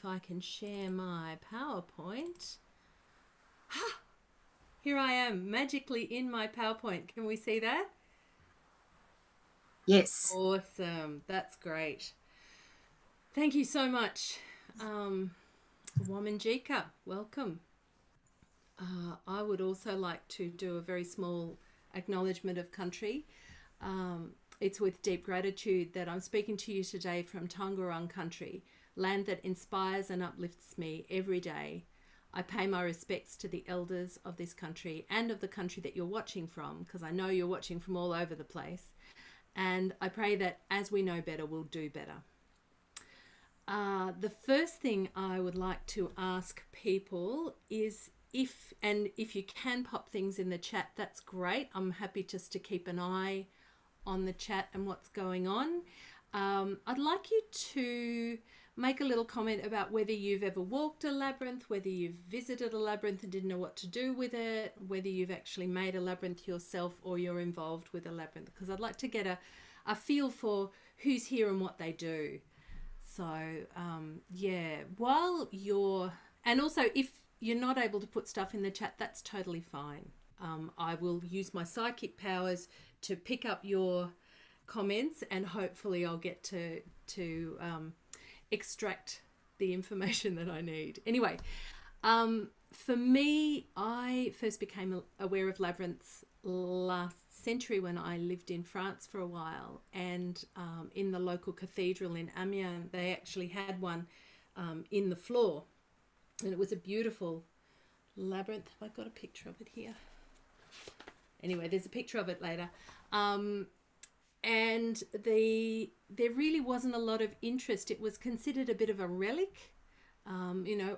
if I can share my PowerPoint. Ha! Here I am, magically in my PowerPoint. Can we see that? Yes. Awesome. That's great. Thank you so much. Womanjika, welcome. I would also like to do a very small acknowledgement of country. It's with deep gratitude that I'm speaking to you today from Tangerang country, land that inspires and uplifts me every day. I pay my respects to the elders of this country and of the country that you're watching from, because I know you're watching from all over the place. And I pray that as we know better, we'll do better. The first thing I would like to ask people is if you can pop things in the chat, that's great. I'm happy just to keep an eye on the chat and what's going on. I'd like you to make a little comment about whether you've ever walked a labyrinth, whether you've visited a labyrinth and didn't know what to do with it, whether you've actually made a labyrinth yourself or you're involved with a labyrinth, because I'd like to get a feel for who's here and what they do. So, yeah, and also if you're not able to put stuff in the chat, that's totally fine. I will use my psychic powers to pick up your comments, and hopefully I'll get to extract the information that I need. Anyway, for me, I first became aware of labyrinths last century when I lived in France for a while, and in the local cathedral in Amiens, they actually had one in the floor, and it was a beautiful labyrinth. Have I got a picture of it here? Anyway, there's a picture of it later. And there really wasn't a lot of interest. It was considered a bit of a relic,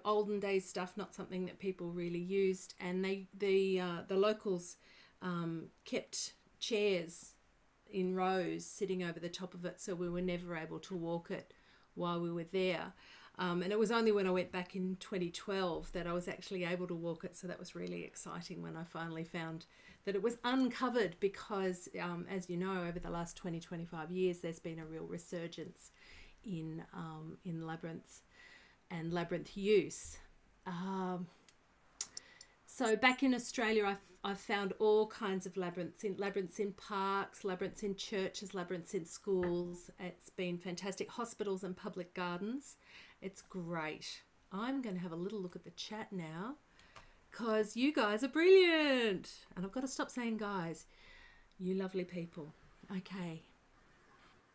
olden days stuff, not something that people really used. And the locals kept chairs in rows sitting over the top of it, so we were never able to walk it while we were there. And it was only when I went back in 2012 that I was actually able to walk it. So that was really exciting when I finally found that it was uncovered, because, as you know, over the last 25 years, there's been a real resurgence in labyrinths and labyrinth use. So back in Australia, I've found all kinds of labyrinths in parks, labyrinths in churches, labyrinths in schools. It's been fantastic. Hospitals and public gardens. It's great. I'm going to have a little look at the chat now, because you guys are brilliant. And I've got to stop saying guys. You lovely people. Okay.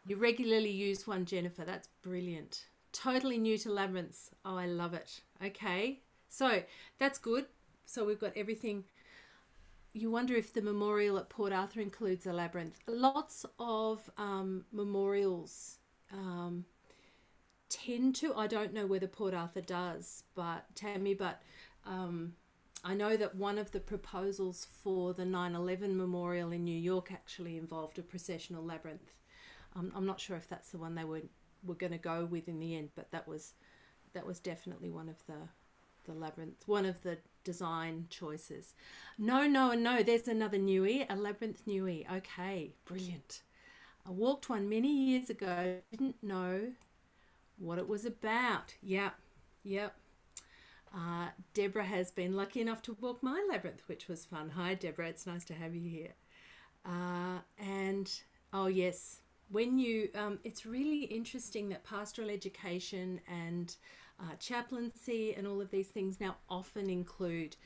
You regularly use one, Jennifer. That's brilliant. Totally new to labyrinths. Oh, I love it. Okay. So that's good. So we've got everything. You wonder if the memorial at Port Arthur includes a labyrinth. Lots of memorials tend to. I don't know whether Port Arthur does, but Tammy, I know that one of the proposals for the 9/11 memorial in New York actually involved a processional labyrinth. I'm not sure if that's the one they were going to go with in the end, but that was definitely one of the labyrinths, one of the design choices. No, there's another newie, a labyrinth newie. Okay, brilliant. I walked one many years ago, didn't know what it was about. Yep. Deborah has been lucky enough to walk my labyrinth, which was fun. Hi, Deborah. It's nice to have you here. And, oh, yes, when you, it's really interesting that pastoral education and chaplaincy and all of these things now often include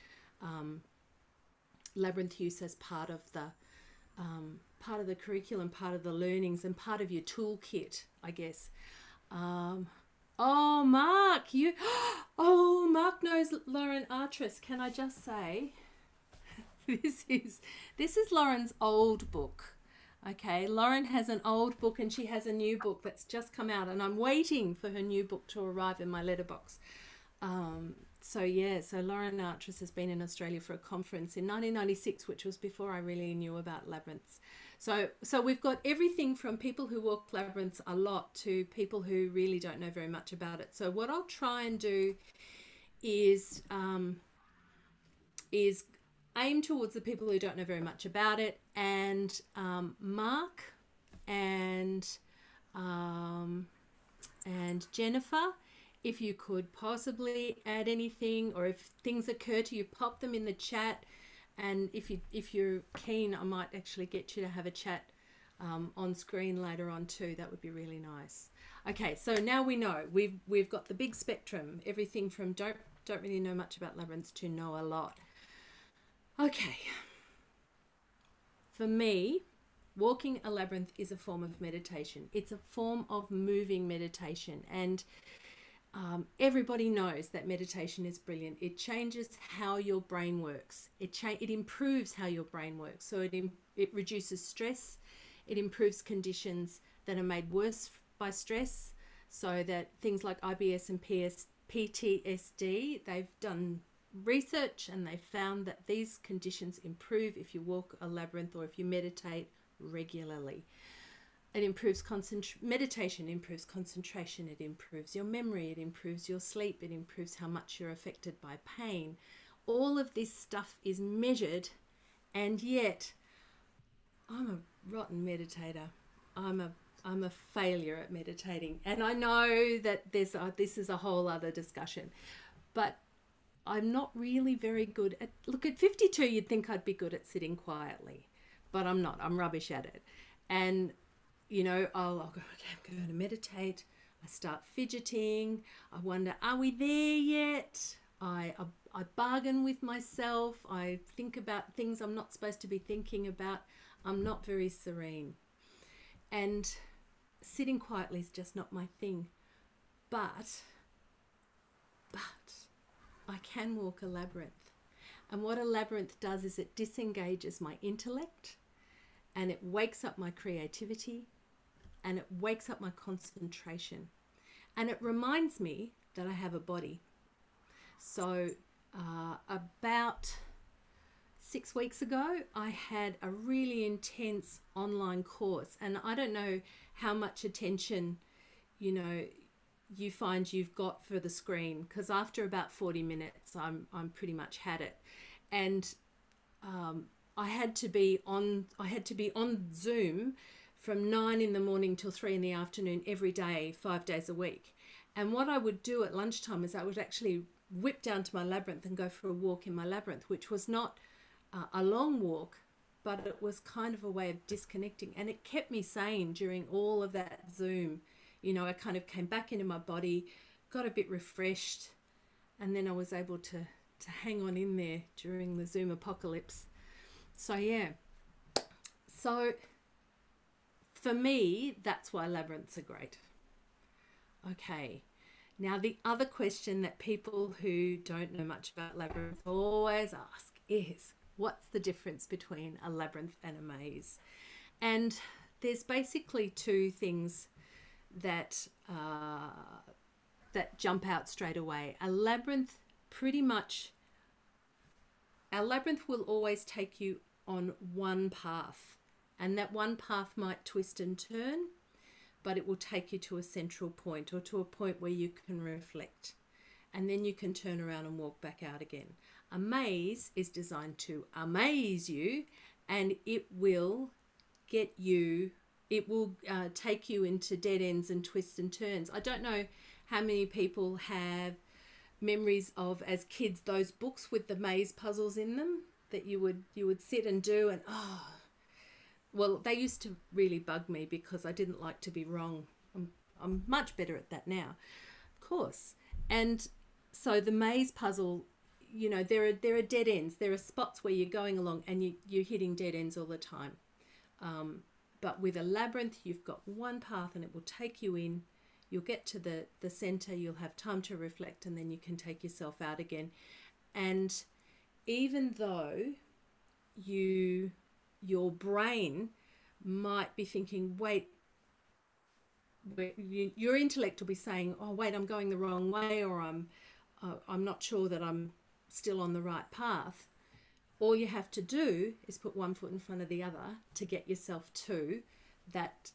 labyrinth use as part of the curriculum, part of the learnings, and part of your toolkit, I guess. Oh, Mark, Mark knows Lauren Artras. Can I just say, this is Lauren's old book. Okay, Lauren has an old book and she has a new book that's just come out, and I'm waiting for her new book to arrive in my letterbox. So Lauren Artras has been in Australia for a conference in 1996, which was before I really knew about labyrinths. So we've got everything from people who walk labyrinths a lot to people who really don't know very much about it. So what I'll try and do is aim towards the people who don't know very much about it, and Mark and Jennifer, if you could possibly add anything, or if things occur to you, pop them in the chat. And if you're keen, I might actually get you to have a chat on screen later on too. That would be really nice. Okay, so now we know we've got the big spectrum, everything from don't really know much about labyrinths to know a lot. Okay, for me, walking a labyrinth is a form of meditation. It's a form of moving meditation, and everybody knows that meditation is brilliant. It changes how your brain works. It improves how your brain works. So it reduces stress. It improves conditions that are made worse by stress. So that things like IBS and PTSD, they've done research and they found that these conditions improve if you walk a labyrinth or if you meditate regularly. It improves meditation improves concentration, it improves your memory, it improves your sleep, it improves how much you're affected by pain. All of this stuff is measured, and yet I'm a rotten meditator. I'm a failure at meditating, and I know that this is a whole other discussion, but I'm not really very good at, look, at 52 you'd think I'd be good at sitting quietly, but I'm not. I'm rubbish at it. And you know, I'll go, okay, I'm going to meditate. I start fidgeting. I wonder, are we there yet? I bargain with myself. I think about things I'm not supposed to be thinking about. I'm not very serene. And sitting quietly is just not my thing. But I can walk a labyrinth. And what a labyrinth does is it disengages my intellect, and it wakes up my creativity, and it wakes up my concentration, and it reminds me that I have a body. So about 6 weeks ago, I had a really intense online course, and I don't know how much attention, you know, you find you've got for the screen, because after about 40 minutes, I'm pretty much had it. And I had to be on Zoom from 9 in the morning till 3 in the afternoon every day, 5 days a week. And what I would do at lunchtime is I would actually whip down to my labyrinth and go for a walk in my labyrinth, which was not a long walk, but it was kind of a way of disconnecting. And it kept me sane during all of that Zoom. You know, I kind of came back into my body, got a bit refreshed, and then I was able to hang on in there during the Zoom apocalypse. So yeah, so for me, that's why labyrinths are great. Okay, now the other question that people who don't know much about labyrinths always ask is, what's the difference between a labyrinth and a maze? And there's basically two things that that jump out straight away. A labyrinth will always take you on one path, and that one path might twist and turn, but it will take you to a central point, or to a point where you can reflect, and then you can turn around and walk back out again. A maze is designed to amaze you, and it will take you into dead ends and twists and turns. I don't know how many people have memories of, as kids, those books with the maze puzzles in them that you would sit and do, and well, they used to really bug me because I didn't like to be wrong. I'm much better at that now, of course. And so the maze puzzle, you know, there are dead ends. There are spots where you're going along and you're hitting dead ends all the time. But with a labyrinth, you've got one path and it will take you in. You'll get to the center, you'll have time to reflect, and then you can take yourself out again. And even though your brain might be thinking, wait, your intellect will be saying, oh wait, I'm going the wrong way, or I'm not sure that I'm still on the right path. All you have to do is put one foot in front of the other to get yourself to that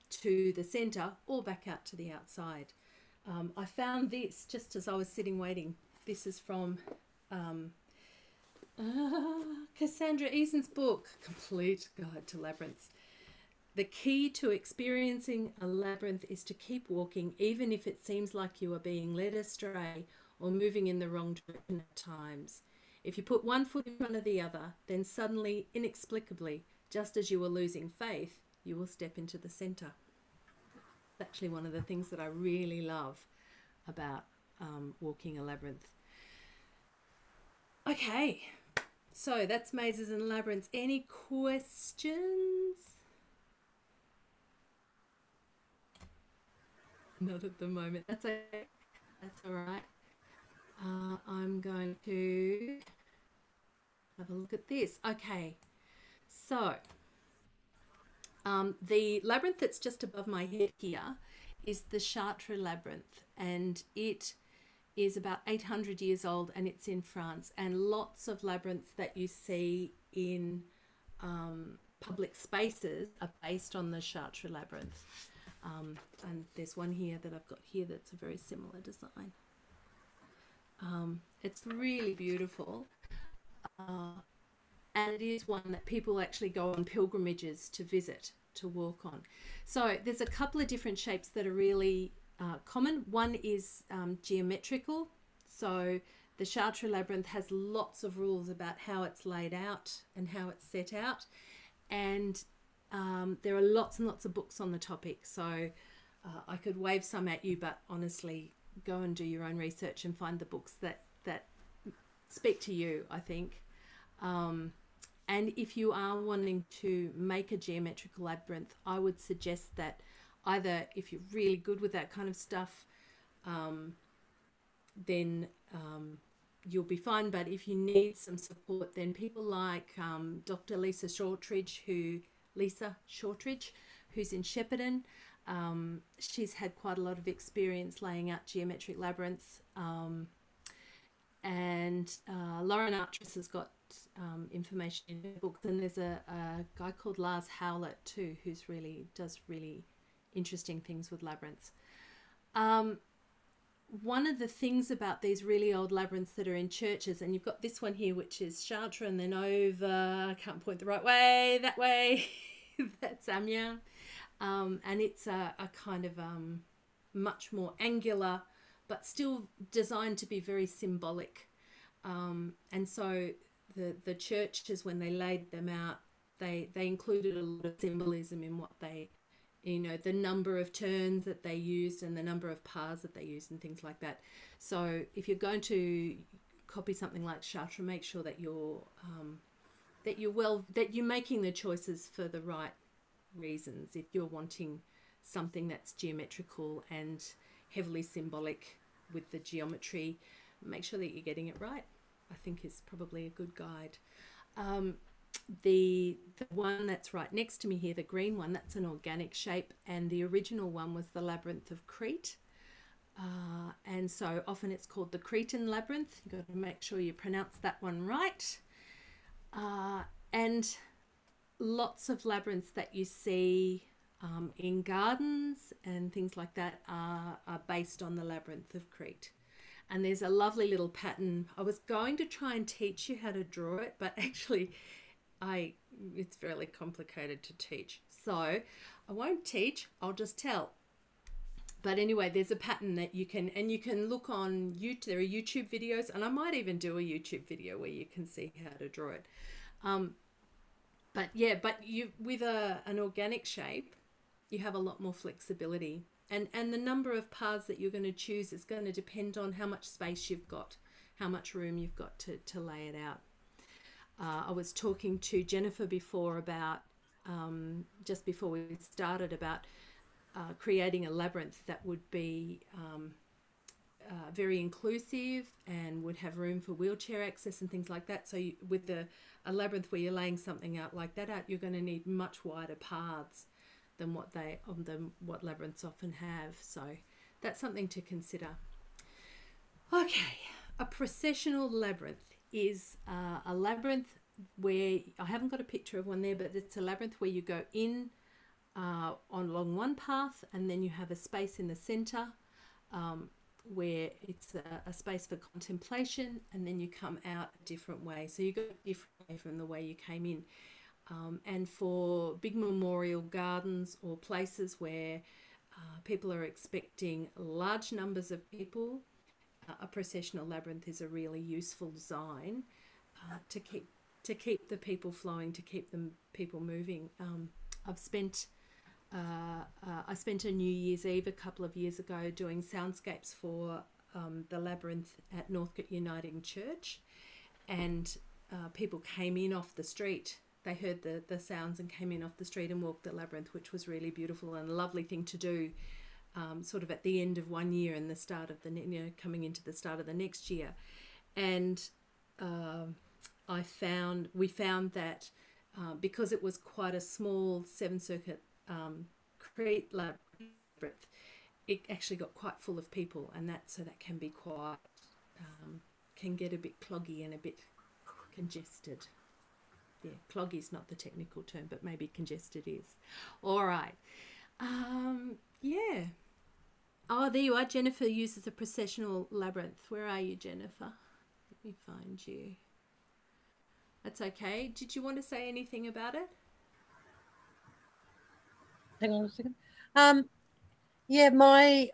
to the center, or back out to the outside. I found this just as I was sitting waiting. This is from Cassandra Eason's book, Complete Guide to Labyrinths. The key to experiencing a labyrinth is to keep walking, even if it seems like you are being led astray or moving in the wrong direction at times. If you put one foot in front of the other, then suddenly, inexplicably, just as you are losing faith, you will step into the center. It's actually one of the things that I really love about walking a labyrinth. Okay, so that's mazes and labyrinths. Any questions? Not at the moment. That's okay. That's all right. I'm going to have a look at this. Okay, so the labyrinth that's just above my head here is the Chartres Labyrinth, and it is about 800 years old, and it's in France. And lots of labyrinths that you see in public spaces are based on the Chartres Labyrinth. And there's one here that I've got here that's a very similar design. It's really beautiful. And it is one that people actually go on pilgrimages to visit, to walk on. So there's a couple of different shapes that are really common. One is geometrical. So the Chartres Labyrinth has lots of rules about how it's laid out and how it's set out. And there are lots and lots of books on the topic. So I could wave some at you, but honestly, go and do your own research and find the books that speak to you, I think. And if you are wanting to make a geometrical labyrinth, I would suggest that either if you're really good with that kind of stuff, then you'll be fine. But if you need some support, then people like Dr. Lisa Shortridge, who's in Shepparton. She's had quite a lot of experience laying out geometric labyrinths. And Lauren Artras has got information in her books, and there's a guy called Lars Howlett too, who's does really interesting things with labyrinths. One of the things about these really old labyrinths that are in churches, and you've got this one here, which is Chartres, and then over, I can't point the right way, that way, that's Amiens, and it's a kind of much more angular, but still designed to be very symbolic. And so the churches, when they laid them out, they included a lot of symbolism in what they, the number of turns that they used and the number of paths that they used and things like that. So if you're going to copy something like Chartres, make sure that you're making the choices for the right reasons. If you're wanting something that's geometrical and heavily symbolic with the geometry, make sure that you're getting it right, I think is probably a good guide. The one that's right next to me here, the green one, that's an organic shape, and the original one was the Labyrinth of Crete. And so often it's called the Cretan Labyrinth. You've got to make sure you pronounce that one right. And lots of labyrinths that you see in gardens and things like that are based on the Labyrinth of Crete. And there's a lovely little pattern. I was going to try and teach you how to draw it, but actually it's fairly complicated to teach. So I won't teach, I'll just tell. But anyway, there's a pattern that you can look on YouTube. There are YouTube videos, and I might even do a YouTube video where you can see how to draw it. But you with an organic shape, you have a lot more flexibility. And the number of paths that you're going to choose is going to depend on how much space you've got, how much room you've got to lay it out. I was talking to Jennifer before about, just before we started, about creating a labyrinth that would be very inclusive and would have room for wheelchair access and things like that. So with a labyrinth where you're laying something out like that out, you're going to need much wider paths than what labyrinths often have. So that's something to consider. Okay, a processional labyrinth is a labyrinth where, I haven't got a picture of one there, but it's a labyrinth where you go in along one path, and then you have a space in the center where it's a space for contemplation, and then you come out a different way. So you go a different way from the way you came in. And for big memorial gardens or places where people are expecting large numbers of people, a processional labyrinth is a really useful design to keep the people flowing, to keep the people moving. I've spent I spent a New Year's Eve a couple of years ago doing soundscapes for the Labyrinth at Northcote Uniting Church, and people came in off the street. They heard the sounds and came in off the street and walked the labyrinth, which was really beautiful and a lovely thing to do, sort of at the end of one year and the start of coming into the start of the next year. And we found that because it was quite a small seven circuit Crete labyrinth, it actually got quite full of people, and that can be quite can get a bit cloggy and a bit congested. Yeah, cloggy is not the technical term, but maybe congested is. All right. Yeah. Oh, there you are. Jennifer uses a processional labyrinth. Where are you, Jennifer? Let me find you. That's okay. Did you want to say anything about it? Hang on a second. Yeah, my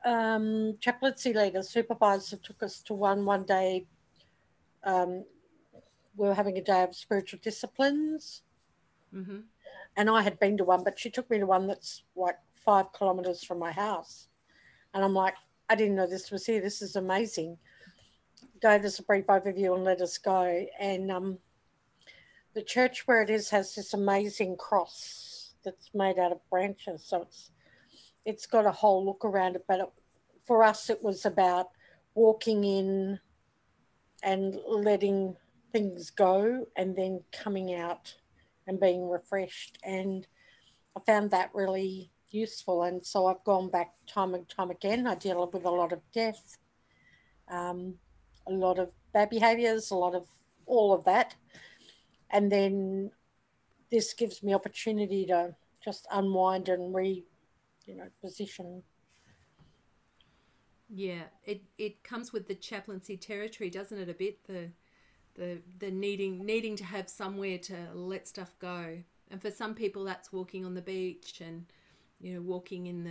chaplaincy leader supervisor took us to one day. Um, we were having a day of spiritual disciplines, Mm-hmm. and I had been to one, but she took me to one that's like 5 kilometers from my house, and I'm like, I didn't know this was here. This is amazing. Gave us a brief overview and let us go. And the church where it is has this amazing cross that's made out of branches, so it's got a whole look around it. But for us, it was about walking in and letting things go and then coming out and being refreshed. And I found that really useful. And so I've gone back time and time again. I deal with a lot of death, um, a lot of bad behaviors, a lot of all of that. And then this gives me opportunity to just unwind and position. Yeah, it comes with the chaplaincy territory, doesn't it? A bit the needing to have somewhere to let stuff go, and for some people that's walking on the beach and walking in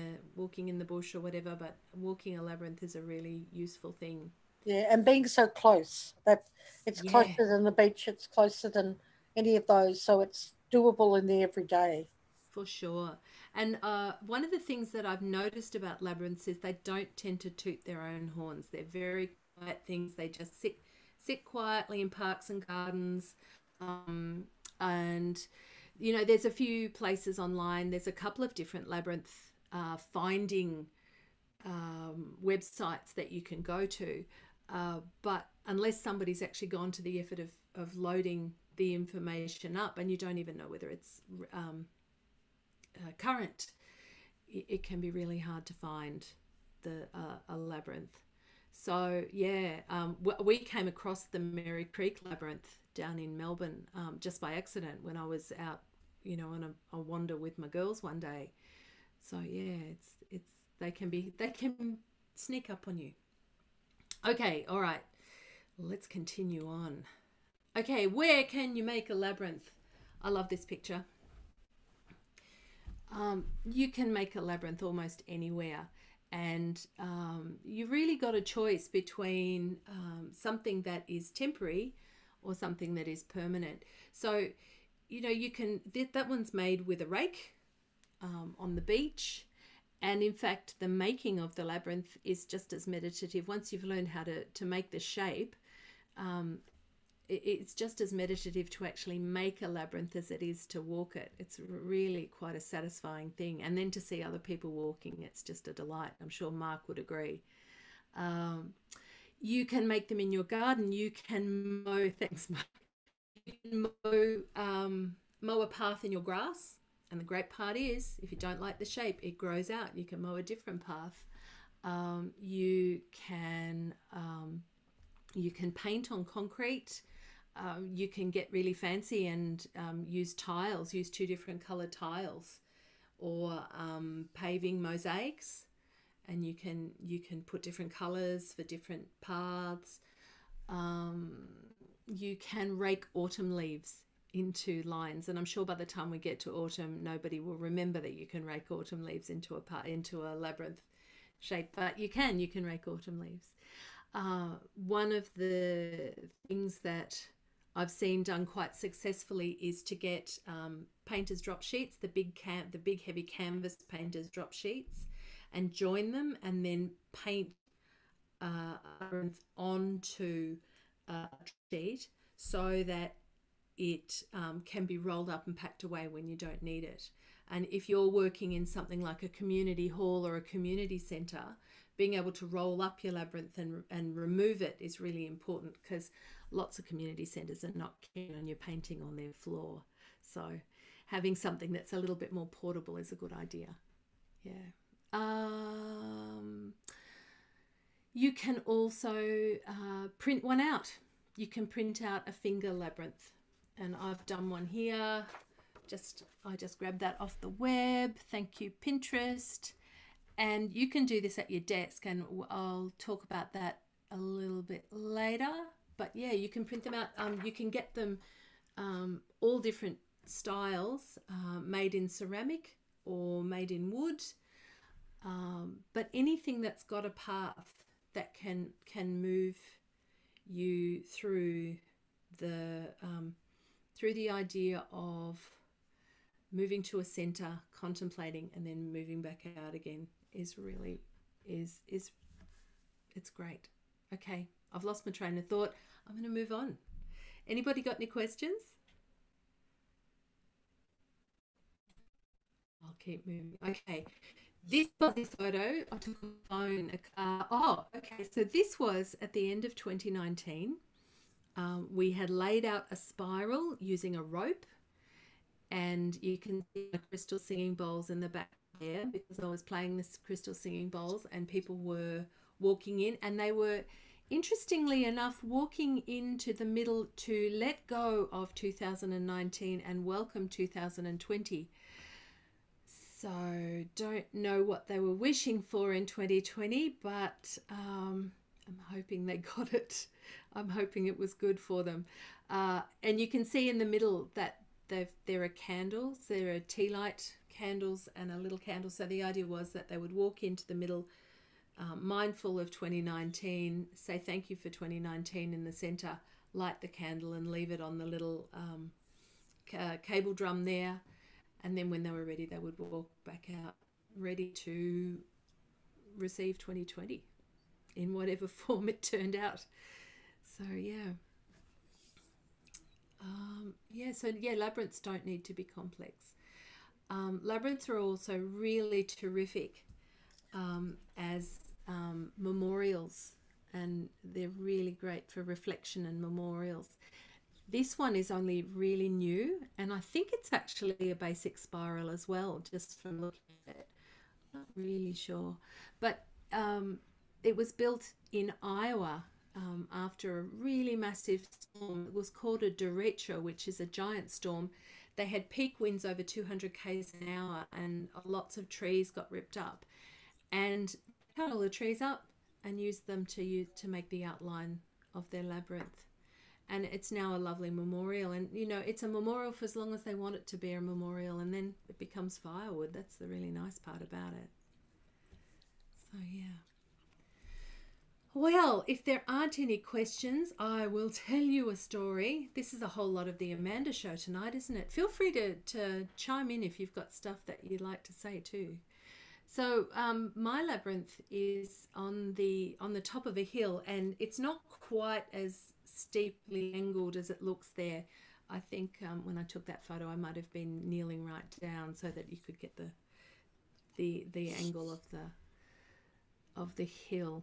the bush or whatever. But walking a labyrinth is a really useful thing. Yeah, and being so close that it's Yeah, closer than the beach, it's closer than any of those, so it's doable in the everyday. for sure. And one of the things that I've noticed about labyrinths is they don't tend to toot their own horns. They're very quiet things. They just sit quietly in parks and gardens. Um, and there's a few places online. There's a couple of different labyrinth finding websites that you can go to. But unless somebody's actually gone to the effort of loading the information up, and you don't even know whether it's current, it can be really hard to find the a labyrinth. So yeah, we came across the Merry Creek Labyrinth down in Melbourne just by accident when I was out, on a wander with my girls one day. So yeah, it's they can sneak up on you. Okay, all right, let's continue on. Okay, where can you make a labyrinth? I love this picture. You can make a labyrinth almost anywhere, and you really got a choice between something that is temporary or something that is permanent. So, you can that one's made with a rake on the beach. And in fact, the making of the labyrinth is just as meditative. Once you've learned how to make the shape, um, it's just as meditative to actually make a labyrinth as it is to walk it. It's really quite a satisfying thing. And then to see other people walking, it's just a delight. I'm sure Mark would agree. Um, you can make them in your garden. You can mow, thanks, Mark. You can mow a path in your grass. And the great part is, if you don't like the shape, it grows out. You can mow a different path. You can paint on concrete. You can get really fancy and use tiles, use two different colored tiles, or paving mosaics, and you can put different colors for different paths. You can rake autumn leaves into lines. And I'm sure by the time we get to autumn, nobody will remember that you can rake autumn leaves into a labyrinth shape, but you can rake autumn leaves. One of the things that I've seen done quite successfully is to get painters drop sheets, the big heavy canvas painters drop sheets, and join them and then paint onto a sheet so that it can be rolled up and packed away when you don't need it. And if you're working in something like a community hall or a community centre, being able to roll up your labyrinth and remove it is really important, because lots of community centres are not keen on you painting on their floor. So having something that's a little bit more portable is a good idea. Yeah. You can also print one out. You can print out a finger labyrinth. And I've done one here. I just grabbed that off the web. Thank you, Pinterest. And you can do this at your desk, and I'll talk about that a little bit later. But yeah, you can print them out. You can get them all different styles, made in ceramic or made in wood. But anything that's got a path that can move you through the idea of moving to a center, contemplating, and then moving back out again is really it's great. Okay, I've lost my train of thought. I'm going to move on. Anybody got any questions? I'll keep moving. Okay, this body photo I took on the phone. Okay, so this was at the end of 2019. We had laid out a spiral using a rope, and you can see my crystal singing bowls in the back there, because I was playing this crystal singing bowls and people were walking in, and they were, interestingly enough, walking into the middle to let go of 2019 and welcome 2020. So don't know what they were wishing for in 2020, but I'm hoping they got it. I'm hoping it was good for them. And you can see in the middle that there are candles. There are tea light candles and a little candle. So the idea was that they would walk into the middle, mindful of 2019, say thank you for 2019 in the center, light the candle and leave it on the little cable drum there. And then when they were ready, they would walk back out, ready to receive 2020 in whatever form it turned out. So yeah. Labyrinths don't need to be complex. Labyrinths are also really terrific as memorials, and they're really great for reflection and memorials. This one is only really new, and I think it's actually a basic spiral as well, just from looking at it. Not really sure. But it was built in Iowa after a really massive storm. It was called a derecho, which is a giant storm. They had peak winds over 200 k's an hour, and lots of trees got ripped up. And cut all the trees up and used them to make the outline of their labyrinth. And it's now a lovely memorial. And, you know, it's a memorial for as long as they want it to be a memorial, and then it becomes firewood. That's the really nice part about it. So, yeah. Well, if there aren't any questions, I will tell you a story. This is a whole lot of the Amanda show tonight, isn't it? Feel free to chime in if you've got stuff that you'd like to say too. So my labyrinth is on the top of a hill, and it's not quite as steeply angled as it looks there. I think when I took that photo, I might have been kneeling right down so that you could get the angle of the hill.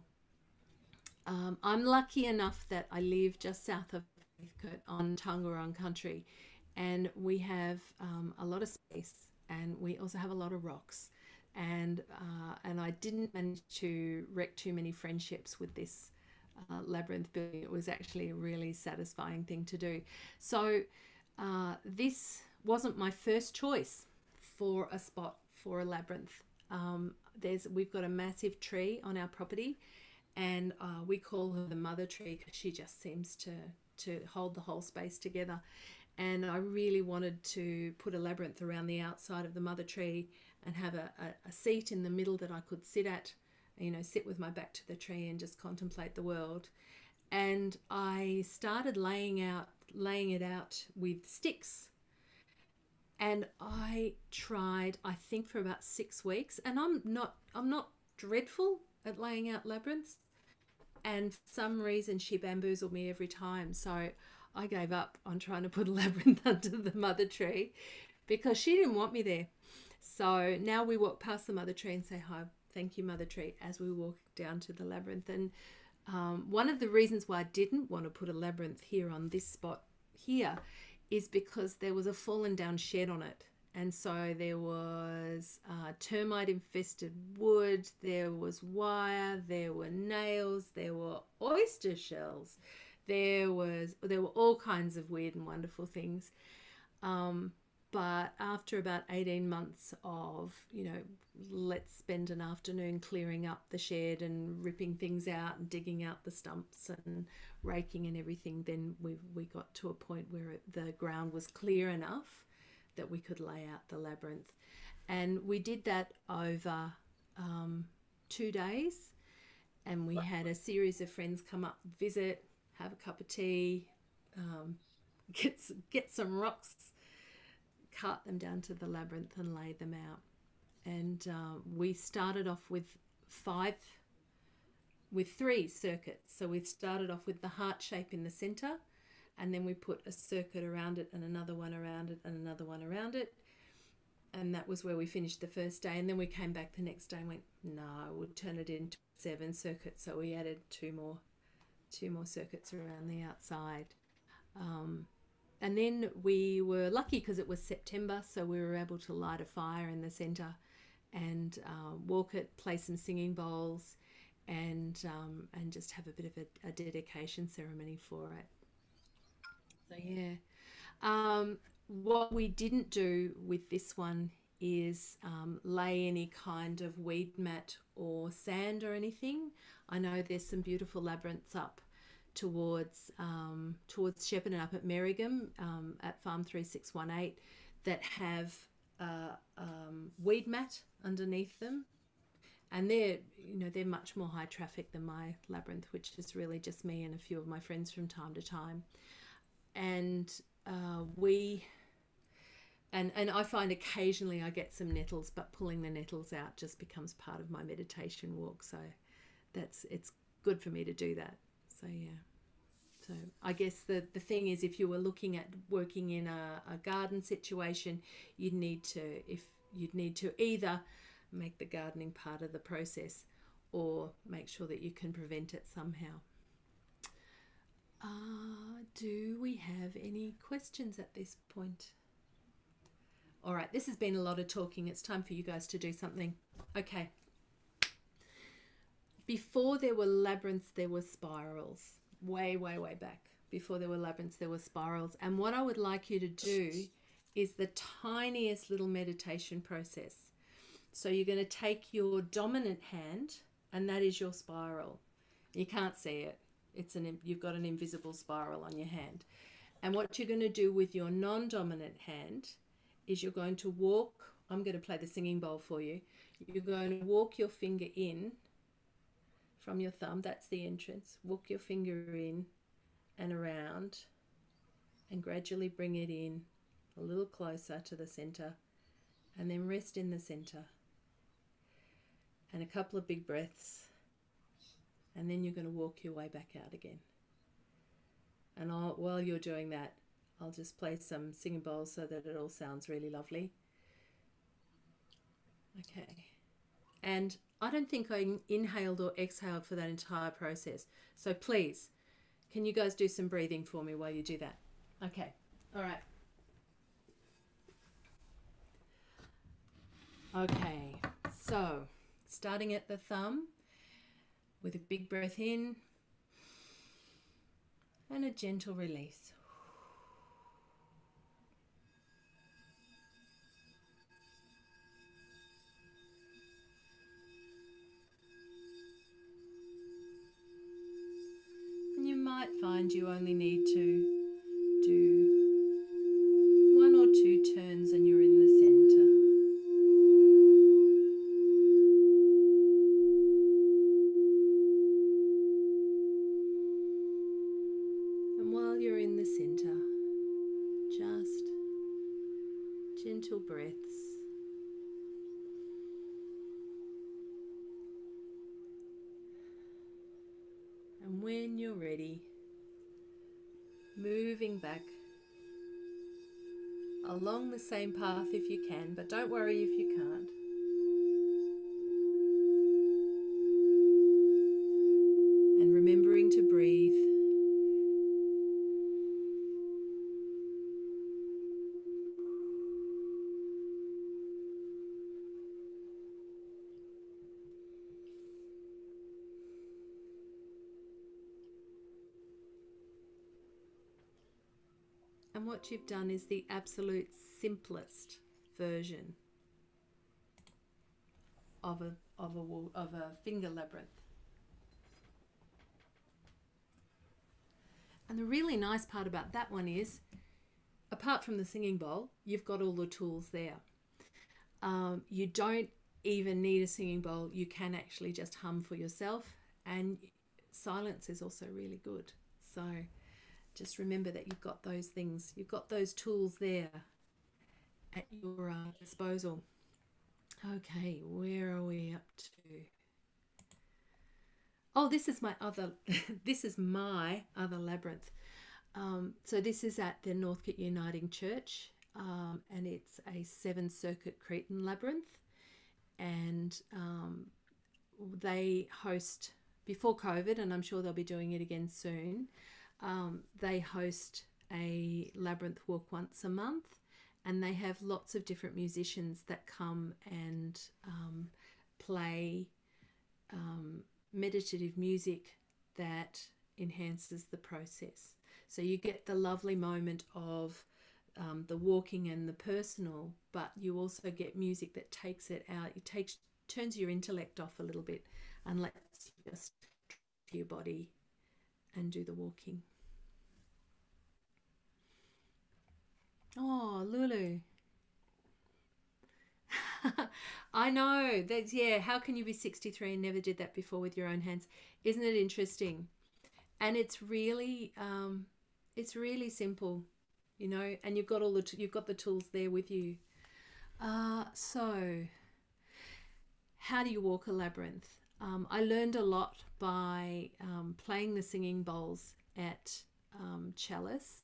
I'm lucky enough that I live just south of Heathcote on Tangaroang country, and we have a lot of space, and we also have a lot of rocks, and I didn't manage to wreck too many friendships with this labyrinth building. It was actually a really satisfying thing to do. So this wasn't my first choice for a spot for a labyrinth. We've got a massive tree on our property, and we call her the mother tree because she just seems to hold the whole space together. and I really wanted to put a labyrinth around the outside of the mother tree and have a seat in the middle that I could sit at, you know, sit with my back to the tree and just contemplate the world. And I started laying it out with sticks. And I tried, I think, for about 6 weeks, and I'm not dreadful at laying out labyrinths, and for some reason she bamboozled me every time. So I gave up on trying to put a labyrinth under the mother tree because she didn't want me there. So now we walk past the mother tree and say, hi, thank you, mother tree, as we walk down to the labyrinth. And one of the reasons why I didn't want to put a labyrinth here on this spot here is because there was a fallen down shed on it. And so there was termite infested wood, there was wire, there were nails, there were oyster shells, there were all kinds of weird and wonderful things. But after about 18 months of, you know, let's spend an afternoon clearing up the shed and ripping things out and digging out the stumps and raking and everything, then we got to a point where the ground was clear enough that we could lay out the labyrinth. And we did that over 2 days, and we had a series of friends come up, visit, have a cup of tea, get some rocks, cart them down to the labyrinth and lay them out. And we started off with 3 circuits. So we started off with the heart shape in the center, and then we put a circuit around it and another one around it and another one around it. And that was where we finished the first day. And then we came back the next day and went, no, we'll turn it into 7 circuits. So we added two more circuits around the outside. And then we were lucky because it was September, so we were able to light a fire in the centre and walk it, play some singing bowls, and just have a bit of a dedication ceremony for it. So yeah, what we didn't do with this one is lay any kind of weed mat or sand or anything. I know there's some beautiful labyrinths up towards Shepparton up at Merrigum at Farm 3618 that have weed mat underneath them, and they're much more high traffic than my labyrinth, which is really just me and a few of my friends from time to time. And I find occasionally I get some nettles, but pulling the nettles out just becomes part of my meditation walk, so it's good for me to do that. So yeah. So I guess the thing is, if you were looking at working in a garden situation, you'd need to either make the gardening part of the process or make sure that you can prevent it somehow. Do we have any questions at this point? All right, this has been a lot of talking. It's time for you guys to do something. Okay. Before there were labyrinths, there were spirals. Way back. Before there were labyrinths, there were spirals. And what I would like you to do is the tiniest little meditation process. So you're going to take your dominant hand, and that is your spiral. You can't see it. You've got an invisible spiral on your hand. And what you're going to do with your non-dominant hand is you're going to walk. I'm going to play the singing bowl for you. You're going to walk your finger in from your thumb. That's the entrance. Walk your finger in and around and gradually bring it in a little closer to the center, and then rest in the center. And a couple of big breaths, and then you're going to walk your way back out again. And while you're doing that, I'll just play some singing bowls so that it all sounds really lovely. Okay. And I don't think I inhaled or exhaled for that entire process. So please, can you guys do some breathing for me while you do that? Okay. All right. Okay. So starting at the thumb with a big breath in and a gentle release. You might find you only need to do Gentle breaths. And when you're ready, moving back along the same path if you can, but don't worry if you can't. And remembering to breathe. And what you've done is the absolute simplest version of a finger labyrinth. And the really nice part about that one is, apart from the singing bowl, you've got all the tools there. You don't even need a singing bowl. You can actually just hum for yourself, and silence is also really good. So just remember that you've got those things, you've got those tools there at your disposal. Okay, where are we up to? Oh, this is my other labyrinth. So this is at the Northcote Uniting Church, and it's a 7-circuit Cretan labyrinth, and they host, before COVID, and I'm sure they'll be doing it again soon, they host a labyrinth walk once a month, and they have lots of different musicians that come and play meditative music that enhances the process. So you get the lovely moment of the walking and the personal, but you also get music that takes it out. It turns your intellect off a little bit and lets you just to your body and do the walking. Oh, Lulu. I know. That's, yeah, how can you be 63 and never did that before with your own hands? Isn't it interesting? And it's really simple, you know, and you've got the tools there with you. So how do you walk a labyrinth? I learned a lot by playing the singing bowls at Chalice,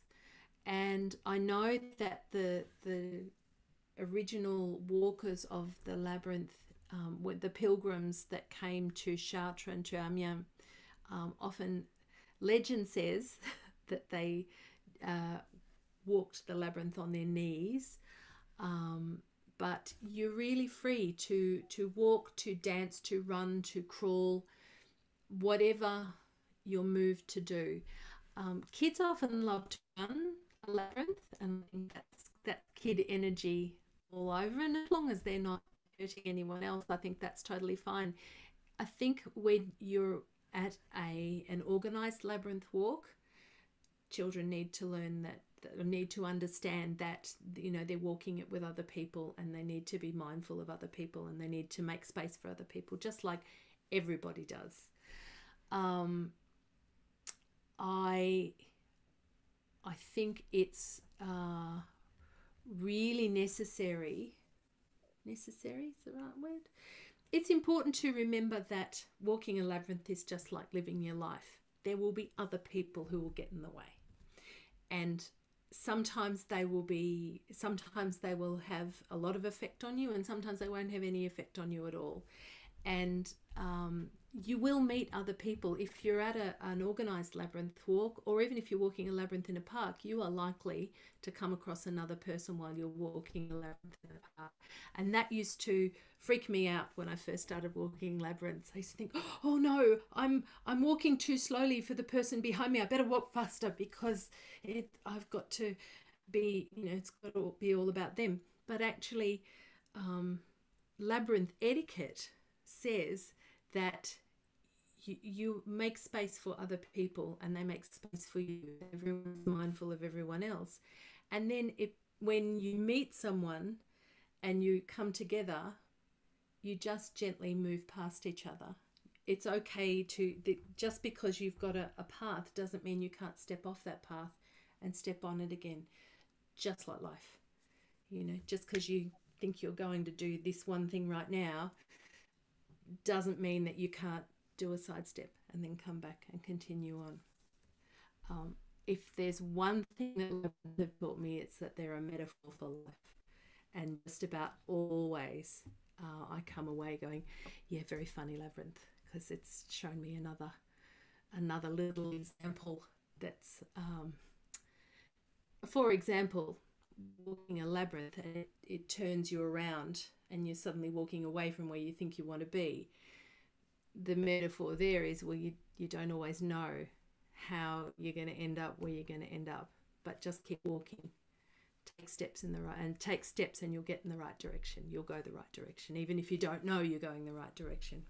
and I know that the original walkers of the labyrinth were the pilgrims that came to Chartres and to Amiens. Often legend says that they walked the labyrinth on their knees, but you're really free to walk, to dance, to run, to crawl, whatever you're moved to do. Kids often love to run a labyrinth, and I think that's that kid energy all over, and as long as they're not hurting anyone else, I think that's totally fine. I think when you're at an organized labyrinth walk, children need to learn that, need to understand that, you know, they're walking it with other people, and they need to be mindful of other people, and they need to make space for other people, just like everybody does. I think it's really necessary is the right word? It's important to remember that walking a labyrinth is just like living your life. There will be other people who will get in the way, and sometimes they will have a lot of effect on you, and sometimes they won't have any effect on you at all. And you will meet other people. If you're at an organised labyrinth walk, or even if you're walking a labyrinth in a park, you are likely to come across another person while you're walking a labyrinth in a park. And that used to freak me out when I first started walking labyrinths. I used to think, oh no, I'm walking too slowly for the person behind me. I better walk faster because I've got to be, you know, it's got to be all about them. But actually, labyrinth etiquette says that you make space for other people, and they make space for you. Everyone's mindful of everyone else. And then when you meet someone and you come together, you just gently move past each other. It's okay just because you've got a path doesn't mean you can't step off that path and step on it again, just like life. You know, just because you think you're going to do this one thing right now doesn't mean that you can't do a sidestep and then come back and continue on. If there's one thing that Labyrinth have taught me, it's that they're a metaphor for life. And just about always I come away going, yeah, very funny, Labyrinth, because it's shown me another little example that's, for example, walking a labyrinth and it turns you around and you're suddenly walking away from where you think you want to be. The metaphor there is, well, you don't always know how you're going to end up where you're going to end up, but just keep walking. Take steps and you'll get in the right direction. You'll go the right direction, even if you don't know you're going the right direction.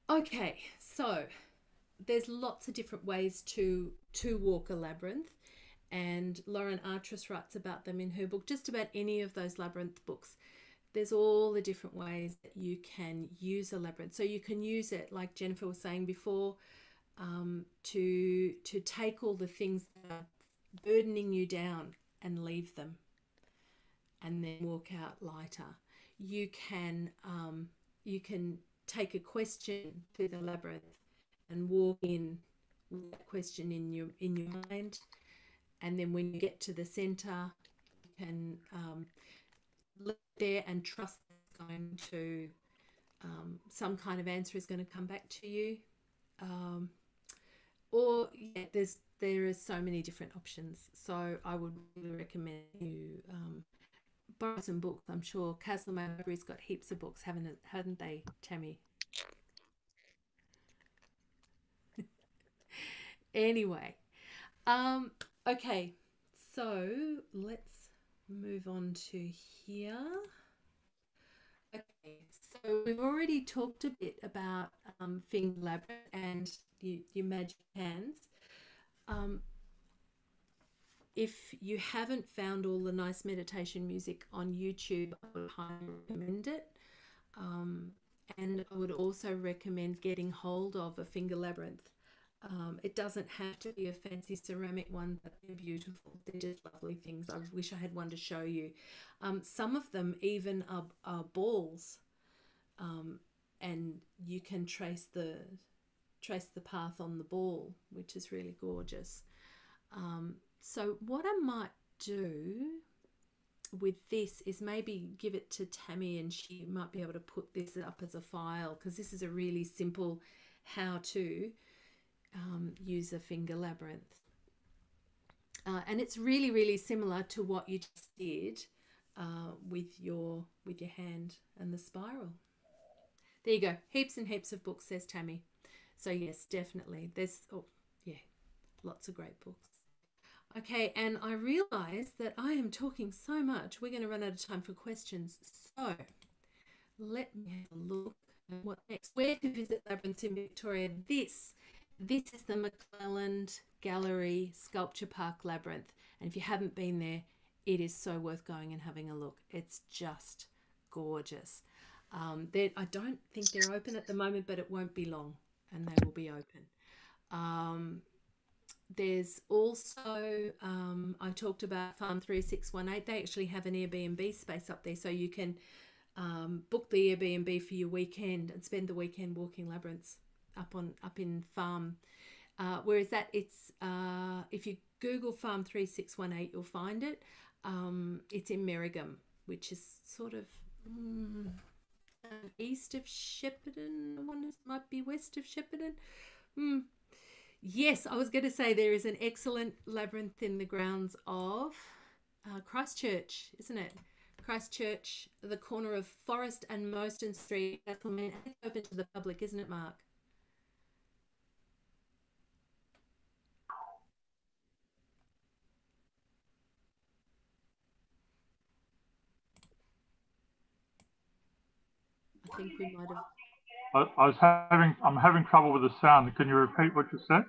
Okay, so there's lots of different ways to walk a labyrinth, and Lauren Artras writes about them in her book. Just about any of those labyrinth books, there's all the different ways that you can use a labyrinth. So you can use it, like Jennifer was saying before, to take all the things that are burdening you down and leave them, and then walk out lighter. You can take a question to the labyrinth and walk in with that question in your mind, and then when you get to the center, you can look there and trust it's going to some kind of answer is going to come back to you. Or yeah, there is so many different options. So I would really recommend you borrow some books. I'm sure Castlemaine Library's got heaps of books, hadn't they, Tammy? Anyway, okay, so let's move on to here. Okay, so we've already talked a bit about finger labyrinth and your magic hands. If you haven't found all the nice meditation music on YouTube, I would highly recommend it. And I would also recommend getting hold of a finger labyrinth. It doesn't have to be a fancy ceramic one, but they're beautiful. They're just lovely things. I wish I had one to show you. Some of them even are balls, and you can trace the path on the ball, which is really gorgeous. So what I might do with this is maybe give it to Tammy, and she might be able to put this up as a file, because this is a really simple how to use a finger labyrinth. And it's really, really similar to what you just did with your hand and the spiral. There you go. Heaps and heaps of books, says Tammy. So yes, definitely. There's, oh yeah, lots of great books. Okay, and I realise that I am talking so much. We're going to run out of time for questions. So let me have a look at what next. Where to visit labyrinths in Victoria? This is the McClelland Gallery Sculpture Park Labyrinth. And if you haven't been there, it is so worth going and having a look. It's just gorgeous. I don't think they're open at the moment, but it won't be long and they will be open. There's also, I talked about Farm 3618. They actually have an Airbnb space up there, so you can book the Airbnb for your weekend and spend the weekend walking labyrinths up in Farm. Whereas that, it's if you Google Farm 3618, you'll find it. It's in Merrigum, which is sort of east of Shepparton. I wonder if it might be west of Shepparton. Yes, I was going to say there is an excellent labyrinth in the grounds of Christchurch, isn't it? Christchurch, the corner of Forest and Mostyn Street. That's open to the public, isn't it, Mark? I think we might have. I'm having trouble with the sound. Can you repeat what you said?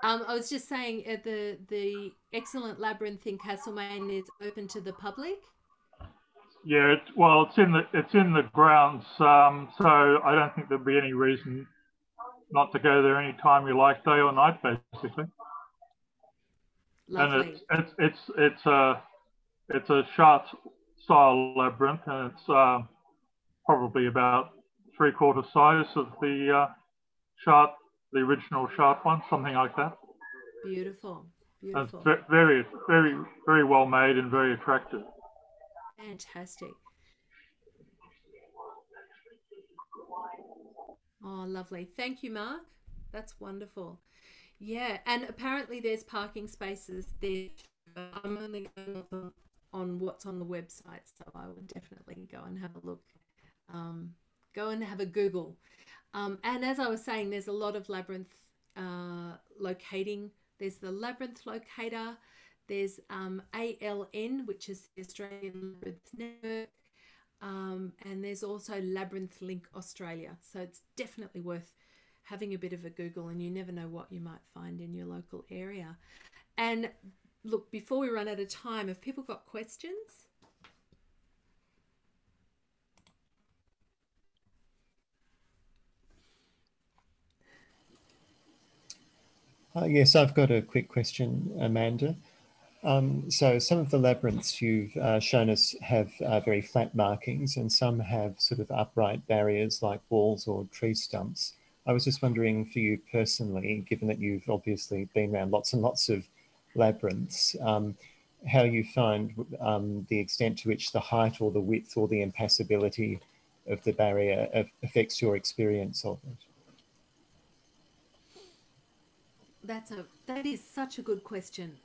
I was just saying the excellent labyrinth in Castlemaine is open to the public. Yeah, it's in the grounds, so I don't think there'd be any reason not to go there any time you like, day or night, basically. Lovely. And it's it's a Chart style labyrinth, and it's probably about 3/4 size of the Chart, the original Chart one, something like that. Beautiful, And beautiful. it's very, very, very well made and very attractive. Fantastic. Oh, lovely. Thank you, Mark. That's wonderful. Yeah, and apparently there's parking spaces there. I'm only going on what's on the website, so I would definitely go and have a look. Go and have a Google. And as I was saying, there's a lot of labyrinth locating. There's the Labyrinth locator. There's ALN, which is the Australian Labyrinth Network. And there's also Labyrinth Link Australia. So it's definitely worth having a bit of a Google, and you never know what you might find in your local area. And look, before we run out of time, have people got questions? Yes, I've got a quick question, Amanda. So some of the labyrinths you've shown us have very flat markings, and some have sort of upright barriers like walls or tree stumps. I was just wondering for you personally, given that you've obviously been around lots and lots of labyrinths, how you find the extent to which the height or the width or the impassability of the barrier affects your experience of it. That is such a good question.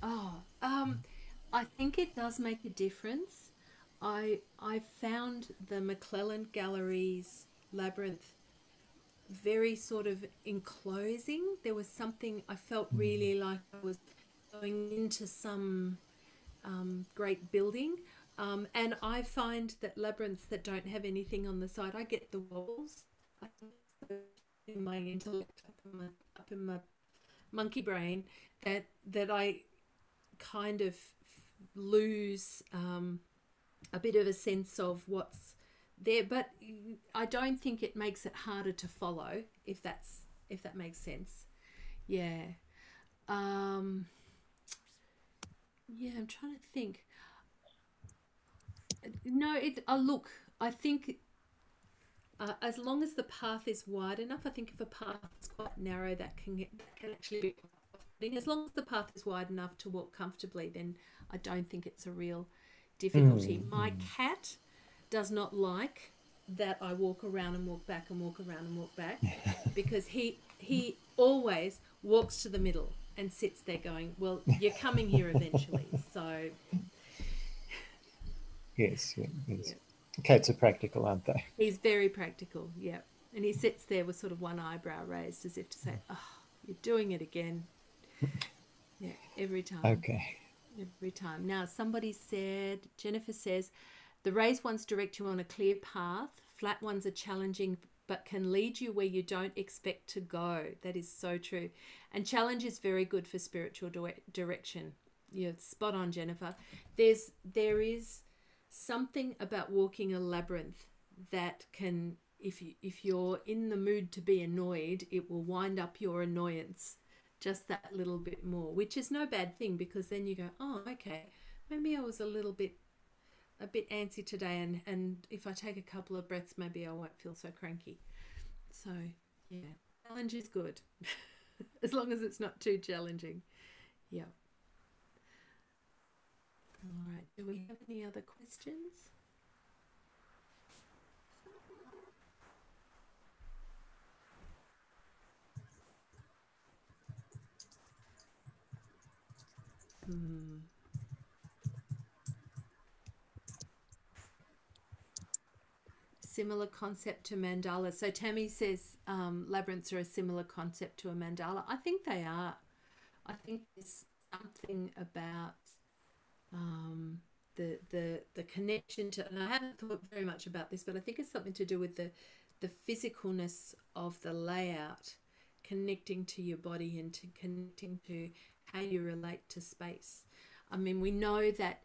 Oh, I think it does make a difference. I found the McClelland Gallery's labyrinth very sort of enclosing. There was something I felt really like I was going into some great building. And I find that labyrinths that don't have anything on the side, I get the wobbles. I in my intellect, up in my monkey brain, that I kind of lose a bit of a sense of what's there, but I don't think it makes it harder to follow, if that makes sense. Yeah. Yeah, I'm trying to think. No, look, I think as long as the path is wide enough, I think if a path is quite narrow, that can actually be comforting. As long as the path is wide enough to walk comfortably, then I don't think it's a real difficulty. My cat does not like that I walk around and walk back and walk around and walk back, because he always walks to the middle and sits there going, well, you're coming here eventually. So Yes. yeah. Cats are practical, aren't they? He's very practical, yeah. And he sits there with sort of one eyebrow raised as if to say, oh, you're doing it again. Yeah, every time. Okay. Every time. Now, Jennifer says, the raised ones direct you on a clear path. Flat ones are challenging but can lead you where you don't expect to go. That is so true. And challenge is very good for spiritual direction. You're spot on, Jennifer. There is something about walking a labyrinth that can, if you're in the mood to be annoyed, it will wind up your annoyance just that little bit more, which is no bad thing, because then you go, oh, okay, maybe I was a bit antsy today, and if I take a couple of breaths, maybe I won't feel so cranky. So yeah, challenge is good as long as it's not too challenging. Yeah. All right, do we have any other questions? Similar concept to mandala. So Tammy says labyrinths are a similar concept to a mandala. I think they are. I think there's something about the connection to, and I haven't thought very much about this, but I think it's something to do with the physicalness of the layout, connecting to your body and to connecting to how you relate to space. I mean, we know that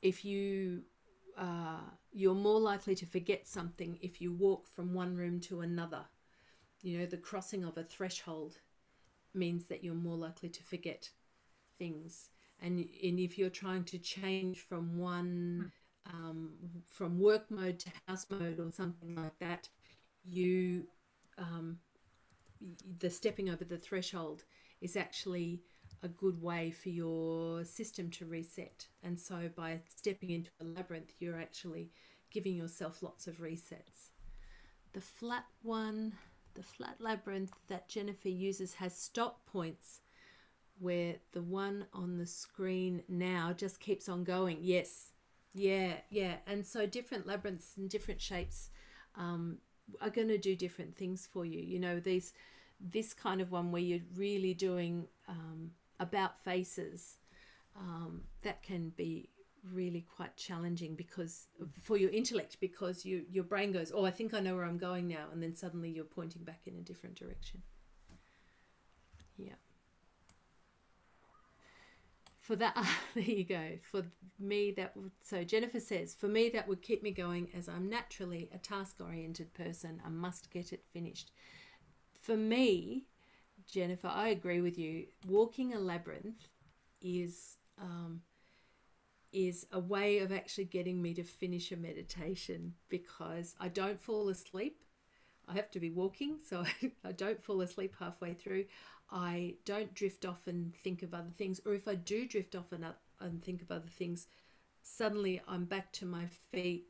if you're more likely to forget something if you walk from one room to another. You know, the crossing of a threshold means that you're more likely to forget things. and if you're trying to change from one from work mode to house mode or something like that, you the stepping over the threshold is actually a good way for your system to reset. And so by stepping into a labyrinth, you're actually giving yourself lots of resets. The flat one, the flat labyrinth that Jennifer uses has stop points, where the one on the screen now just keeps on going. Yes. Yeah. And so different labyrinths and different shapes are going to do different things for you. You know, this kind of one where you're really doing about faces, that can be really quite challenging because for your intellect, because your brain goes, oh, I think I know where I'm going now, and then suddenly you're pointing back in a different direction. Yeah. For that, there you go. For me, that would, so Jennifer says, for me, that would keep me going as I'm naturally a task-oriented person. I must get it finished. For me, Jennifer, I agree with you. Walking a labyrinth is a way of actually getting me to finish a meditation, because I don't fall asleep. I have to be walking, so I don't fall asleep halfway through. I don't drift off and think of other things, or if I do drift off and think of other things, suddenly I'm back to my feet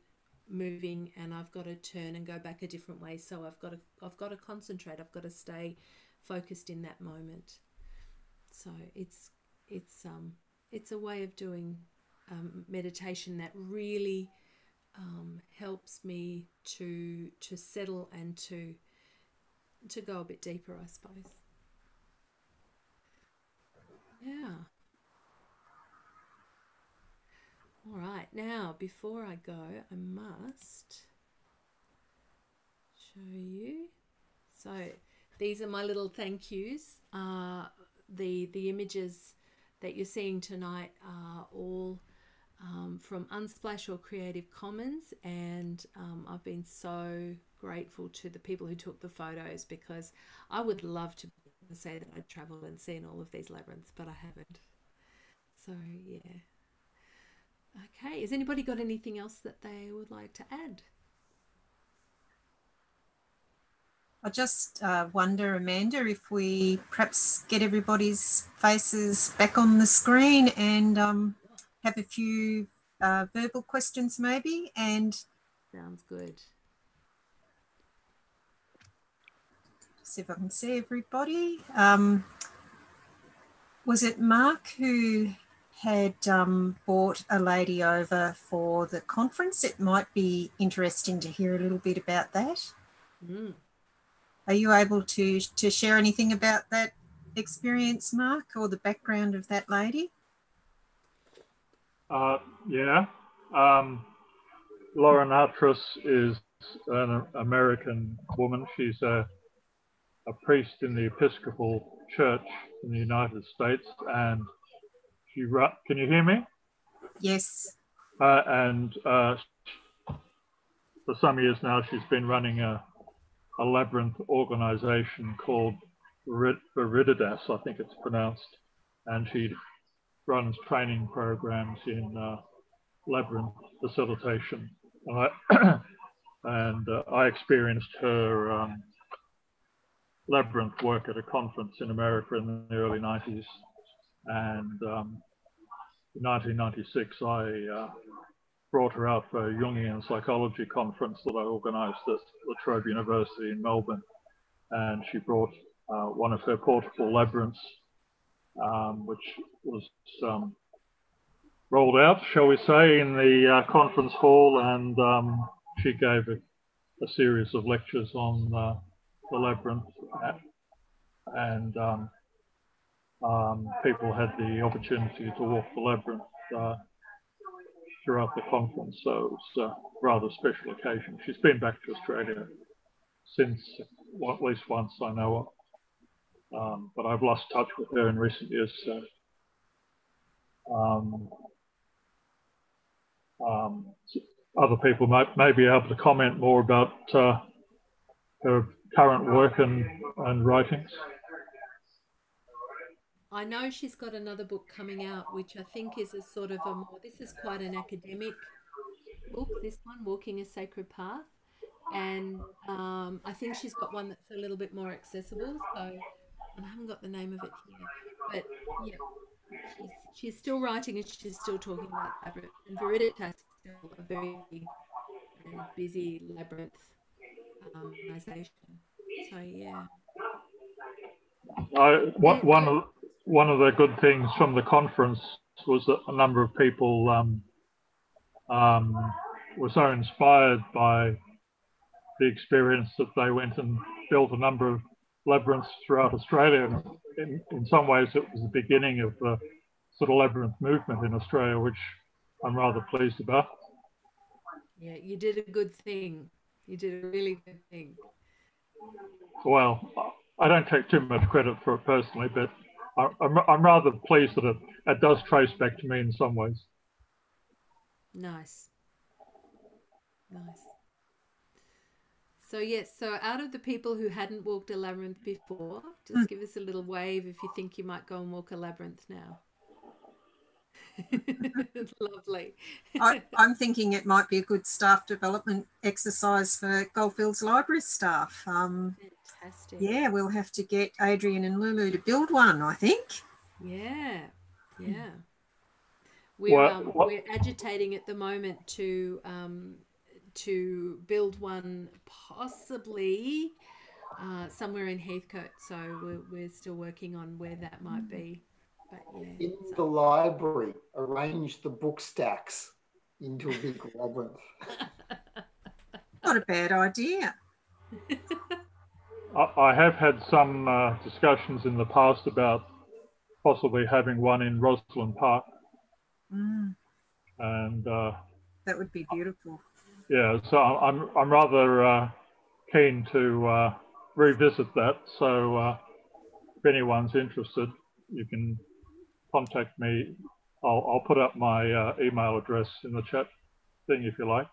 moving, and I've got to turn and go back a different way. So I've got to concentrate. I've got to stay focused in that moment. So it's a way of doing meditation that really helps me to settle and to go a bit deeper, I suppose. Yeah. All right. Now, before I go, I must show you. So these are my little thank yous. The images that you're seeing tonight are all from Unsplash or Creative Commons, and I've been so grateful to the people who took the photos, because I would love to say that I'd traveled and seen all of these labyrinths, but I haven't. So yeah. Okay, has anybody got anything else that they would like to add? I just wonder, Amanda, if we perhaps get everybody's faces back on the screen and have a few verbal questions maybe. And sounds good. See if I can see everybody. Was it Mark who had brought a lady over for the conference? It might be interesting to hear a little bit about that. Mm. Are you able to share anything about that experience, Mark, or the background of that lady? Yeah. Lauren Artras is an American woman. She's a priest in the Episcopal Church in the United States, and can you hear me? Yes. And for some years now, she's been running a labyrinth organization called Viriditas, I think it's pronounced, and she runs training programs in labyrinth facilitation. And I experienced her labyrinth work at a conference in America in the early 90s. And in 1996, I brought her out for a Jungian psychology conference that I organized at La Trobe University in Melbourne. And she brought one of her portable labyrinths, which was rolled out, shall we say, in the conference hall, and she gave a series of lectures on the labyrinth, and people had the opportunity to walk the labyrinth throughout the conference, so it was a rather special occasion. She's been back to Australia since, at least once I know of, but I've lost touch with her in recent years, so other people may be able to comment more about her current work and writings. I know she's got another book coming out, which I think is a sort of a more, this is quite an academic book, this one, Walking a Sacred Path. And I think she's got one that's a little bit more accessible. So I haven't got the name of it here. But yeah, she's still writing and she's still talking about Labyrinth. And Veriditas is still a very big and busy Labyrinth organization. So yeah. One of the good things from the conference was that a number of people were so inspired by the experience that they went and built a number of labyrinths throughout Australia. In some ways, it was the beginning of the sort of labyrinth movement in Australia, which I'm rather pleased about. Yeah, you did a good thing. You did a really good thing. Well, I don't take too much credit for it personally, but I'm rather pleased that it does trace back to me in some ways. Nice. Nice. So yes, so out of the people who hadn't walked a labyrinth before, just give us a little wave if you think you might go and walk a labyrinth now. It's lovely. I'm thinking it might be a good staff development exercise for Goldfields Library staff. Fantastic. Yeah, we'll have to get Adrian and Lulu to build one, I think. Yeah, yeah. We're agitating at the moment to build one possibly somewhere in Heathcote. So we're still working on where that might be. But yeah, in the library, arrange the book stacks into a big labyrinth. Not a bad idea. I have had some discussions in the past about possibly having one in Rosalind Park. And that would be beautiful. Yeah, so I'm rather keen to revisit that. So if anyone's interested, you can contact me. I'll put up my email address in the chat thing if you like.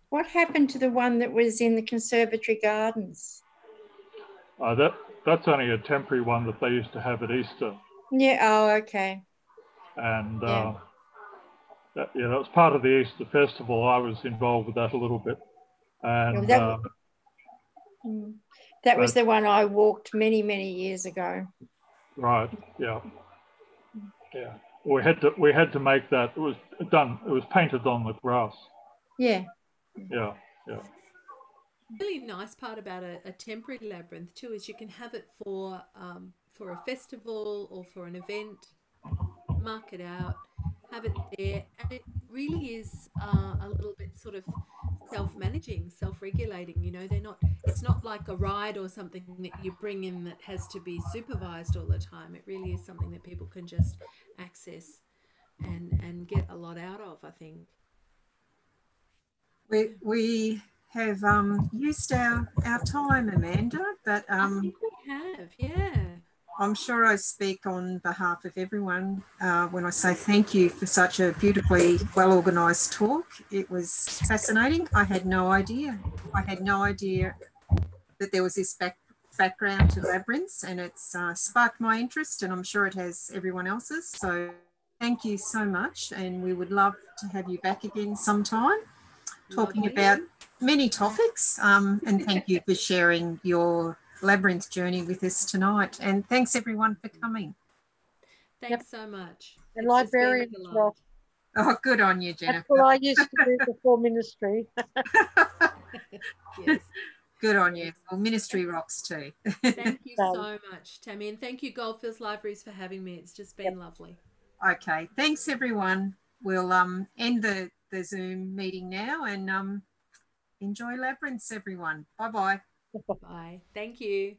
What happened to the one that was in the Conservatory Gardens? That's only a temporary one that they used to have at Easter. Yeah. Oh, okay. And that was part of the Easter festival. I was involved with that a little bit. And that was the one I walked many, many years ago. Right. Yeah. Yeah. We had to make that. It was done. It was painted on the grass. Yeah. Yeah. Yeah. Really nice part about a temporary labyrinth too is you can have it for a festival or for an event. Mark it out, have it there, and it really is a little bit sort of self-managing, self-regulating. You know, it's not like a ride or something that you bring in that has to be supervised all the time. It really is something that people can just access and get a lot out of, I think. We have used our time, Amanda, but I think we have, yeah. I'm sure I speak on behalf of everyone when I say thank you for such a beautifully well-organised talk. It was fascinating. I had no idea. That there was this background to labyrinths, and it's sparked my interest, and I'm sure it has everyone else's. So thank you so much, and we would love to have you back again sometime, talking about many topics. And thank you for sharing your labyrinth journey with us tonight, and thanks everyone for coming. Thanks so much. The librarians rock. Oh, good on you, Jennifer. That's what I used to do before ministry. Yes. Good on you. Well, ministry rocks too. Thank you so much, Tammy, and thank you Goldfields Libraries for having me. It's just been lovely. Okay, thanks everyone. We'll end the Zoom meeting now, and enjoy labyrinths, everyone. Bye-bye. Bye. Thank you.